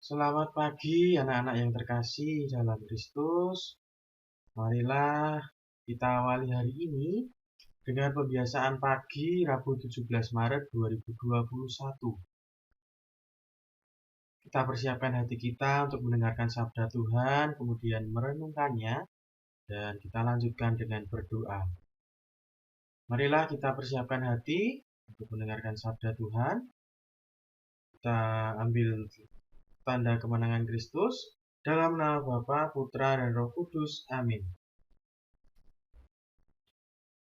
Selamat pagi anak-anak yang terkasih dalam Kristus. Marilah kita awali hari ini dengan pembiasaan pagi Rabu 17 Maret 2021. Kita persiapkan hati kita untuk mendengarkan sabda Tuhan, kemudian merenungkannya, dan kita lanjutkan dengan berdoa. Marilah kita persiapkan hati untuk mendengarkan sabda Tuhan. Kita ambil tanda kemenangan Kristus dalam nama Bapa, Putra, dan Roh Kudus. Amin.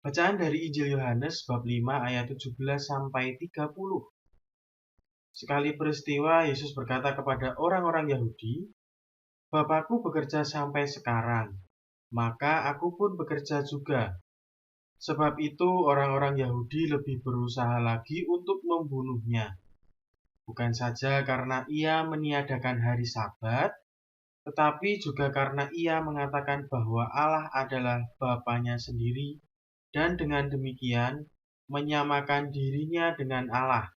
Bacaan dari Injil Yohanes bab 5 ayat 17 sampai 30. Sekali peristiwa Yesus berkata kepada orang-orang Yahudi, "Bapakku bekerja sampai sekarang, maka aku pun bekerja juga." Sebab itu orang-orang Yahudi lebih berusaha lagi untuk membunuhnya. Bukan saja karena ia meniadakan hari Sabat, tetapi juga karena ia mengatakan bahwa Allah adalah Bapanya sendiri dan dengan demikian menyamakan dirinya dengan Allah.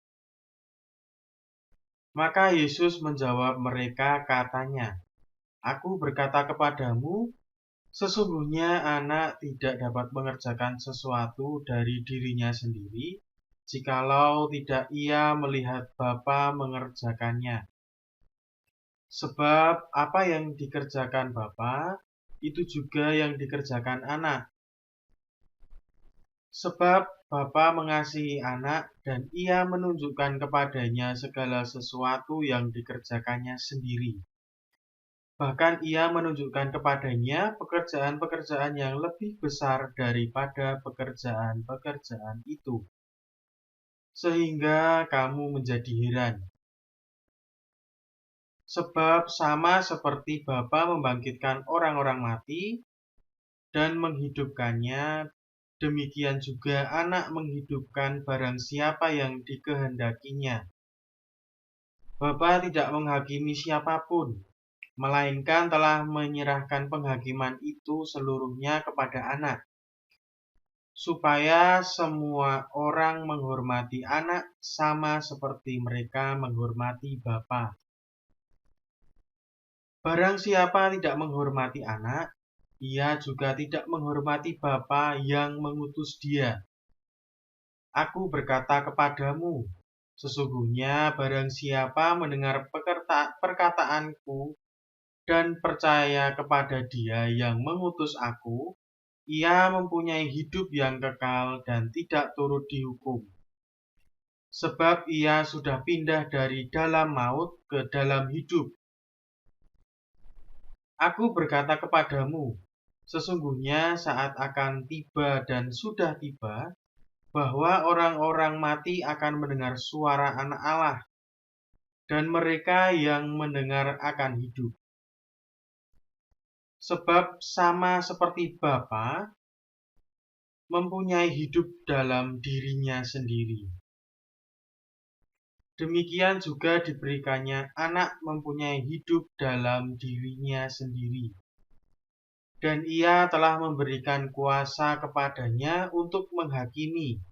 Maka Yesus menjawab mereka katanya, "Aku berkata kepadamu, sesungguhnya anak tidak dapat mengerjakan sesuatu dari dirinya sendiri, jikalau tidak ia melihat Bapa mengerjakannya. Sebab apa yang dikerjakan Bapa, itu juga yang dikerjakan anak. Sebab Bapa mengasihi anak dan ia menunjukkan kepadanya segala sesuatu yang dikerjakannya sendiri. Bahkan ia menunjukkan kepadanya pekerjaan-pekerjaan yang lebih besar daripada pekerjaan-pekerjaan itu. Sehingga kamu menjadi heran. Sebab sama seperti Bapa membangkitkan orang-orang mati dan menghidupkannya, demikian juga anak menghidupkan barang siapa yang dikehendakinya. Bapa tidak menghakimi siapapun, melainkan telah menyerahkan penghakiman itu seluruhnya kepada anak, supaya semua orang menghormati anak sama seperti mereka menghormati Bapa. Barang siapa tidak menghormati anak, ia juga tidak menghormati Bapa yang mengutus dia. Aku berkata kepadamu, sesungguhnya barang siapa mendengar perkataanku dan percaya kepada Dia yang mengutus aku, ia mempunyai hidup yang kekal dan tidak turut dihukum. Sebab ia sudah pindah dari dalam maut ke dalam hidup. Aku berkata kepadamu, sesungguhnya saat akan tiba dan sudah tiba, bahwa orang-orang mati akan mendengar suara Anak Allah, dan mereka yang mendengar akan hidup. Sebab sama seperti Bapa mempunyai hidup dalam dirinya sendiri, demikian juga diberikannya anak mempunyai hidup dalam dirinya sendiri. Dan ia telah memberikan kuasa kepadanya untuk menghakimi,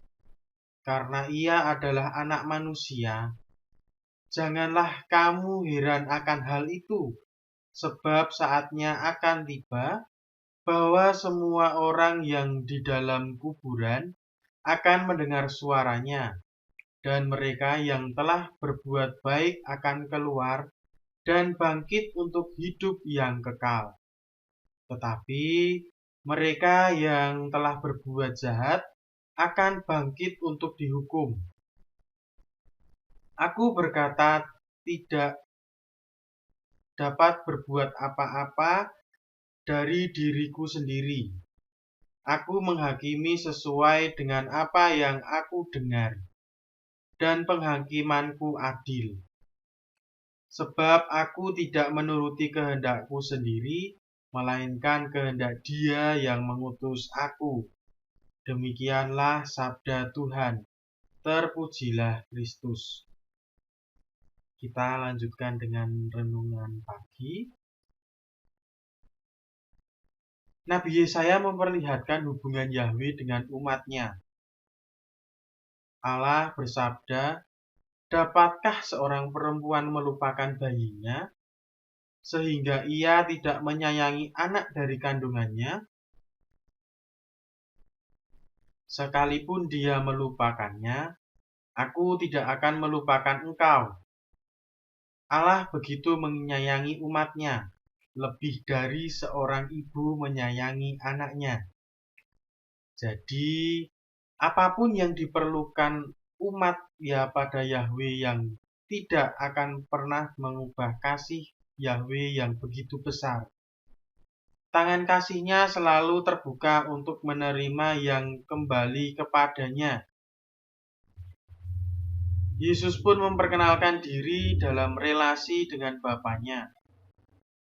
karena ia adalah anak manusia. Janganlah kamu heran akan hal itu, sebab saatnya akan tiba bahwa semua orang yang di dalam kuburan akan mendengar suaranya, dan mereka yang telah berbuat baik akan keluar dan bangkit untuk hidup yang kekal. Tetapi mereka yang telah berbuat jahat akan bangkit untuk dihukum. Aku berkata tidak dapat berbuat apa-apa dari diriku sendiri. Aku menghakimi sesuai dengan apa yang aku dengar, dan penghakimanku adil. Sebab aku tidak menuruti kehendakku sendiri, melainkan kehendak Dia yang mengutus aku. Demikianlah sabda Tuhan. Terpujilah Kristus. Kita lanjutkan dengan renungan pagi. Nabi Yesaya memperlihatkan hubungan Yahwe dengan umatnya. Allah bersabda, Dapatkah seorang perempuan melupakan bayinya, sehingga ia tidak menyayangi anak dari kandungannya? Sekalipun dia melupakannya, aku tidak akan melupakan engkau. Allah begitu menyayangi umat-Nya, lebih dari seorang ibu menyayangi anaknya. Jadi, apapun yang diperlukan umat ya pada Yahweh yang tidak akan pernah mengubah kasih Yahweh yang begitu besar. Tangan kasih-Nya selalu terbuka untuk menerima yang kembali kepadanya. Yesus pun memperkenalkan diri dalam relasi dengan Bapaknya.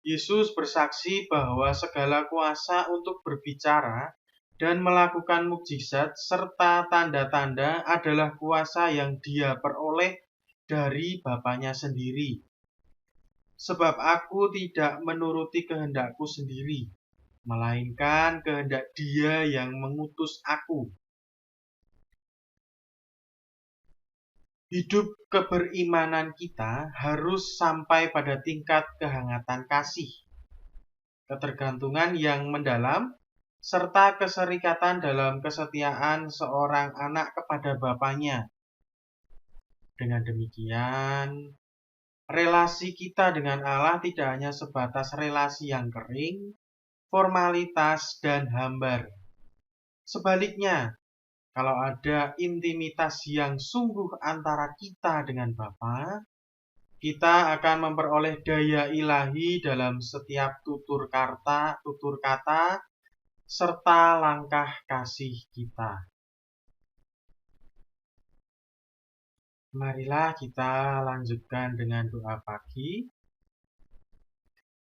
Yesus bersaksi bahwa segala kuasa untuk berbicara dan melakukan mukjizat serta tanda-tanda adalah kuasa yang Dia peroleh dari Bapaknya sendiri. Sebab aku tidak menuruti kehendakku sendiri, melainkan kehendak Dia yang mengutus aku. Hidup keberimanan kita harus sampai pada tingkat kehangatan kasih, ketergantungan yang mendalam, serta keserikatan dalam kesetiaan seorang anak kepada bapaknya. Dengan demikian, relasi kita dengan Allah tidak hanya sebatas relasi yang kering, formalitas, dan hambar. Sebaliknya, kalau ada intimitas yang sungguh antara kita dengan Bapa, kita akan memperoleh daya ilahi dalam setiap tutur kata, serta langkah kasih kita. Marilah kita lanjutkan dengan doa pagi.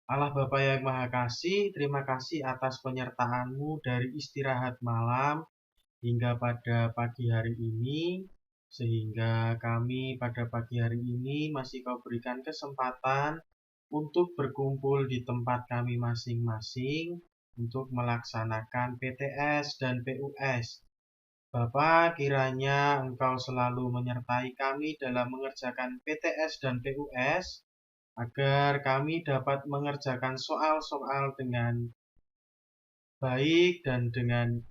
Allah Bapa yang Maha Kasih, terima kasih atas penyertaan-Mu dari istirahat malam hingga pada pagi hari ini, sehingga kami pada pagi hari ini masih Kau berikan kesempatan untuk berkumpul di tempat kami masing-masing untuk melaksanakan PTS dan PUS. Bapa, kiranya Engkau selalu menyertai kami dalam mengerjakan PTS dan PUS, agar kami dapat mengerjakan soal-soal dengan baik dan dengan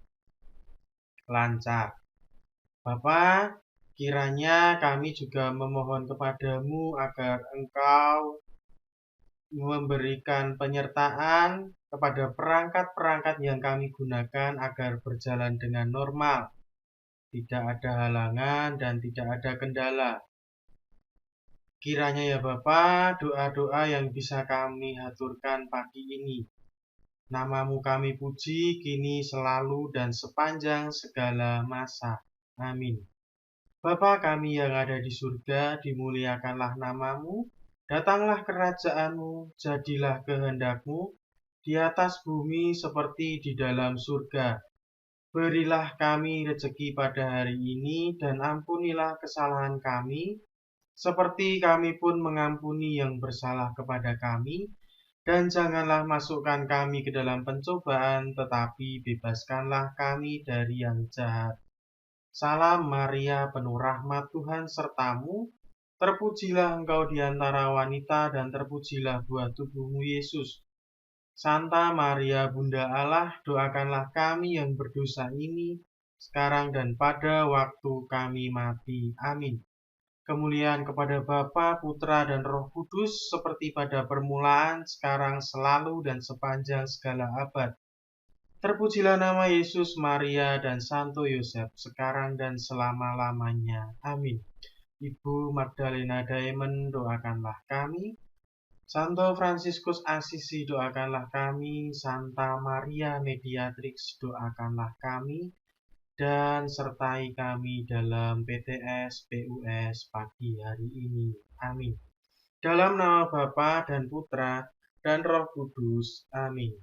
lancar. Bapa, kiranya kami juga memohon kepadamu agar Engkau memberikan penyertaan kepada perangkat-perangkat yang kami gunakan agar berjalan dengan normal, tidak ada halangan dan tidak ada kendala. Kiranya ya Bapa, doa-doa yang bisa kami haturkan pagi ini, nama-Mu kami puji kini selalu dan sepanjang segala masa. Amin. Bapa kami yang ada di surga, dimuliakanlah nama-Mu, datanglah kerajaan-Mu, jadilah kehendak-Mu di atas bumi seperti di dalam surga. Berilah kami rezeki pada hari ini dan ampunilah kesalahan kami, seperti kami pun mengampuni yang bersalah kepada kami. Dan janganlah masukkan kami ke dalam pencobaan, tetapi bebaskanlah kami dari yang jahat. Salam Maria, penuh rahmat Tuhan sertamu, terpujilah engkau di antara wanita dan terpujilah buah tubuhmu Yesus. Santa Maria Bunda Allah, doakanlah kami yang berdosa ini, sekarang dan pada waktu kami mati. Amin. Kemuliaan kepada Bapa, Putra, dan Roh Kudus, seperti pada permulaan, sekarang, selalu, dan sepanjang segala abad. Terpujilah nama Yesus, Maria, dan Santo Yosef, sekarang dan selama-lamanya. Amin. Ibu Magdalena Diamond, doakanlah kami. Santo Fransiskus Assisi, doakanlah kami. Santa Maria Mediatrix, doakanlah kami. Dan sertai kami dalam PTS PUS pagi hari ini. Amin. Dalam nama Bapa dan Putra dan Roh Kudus. Amin.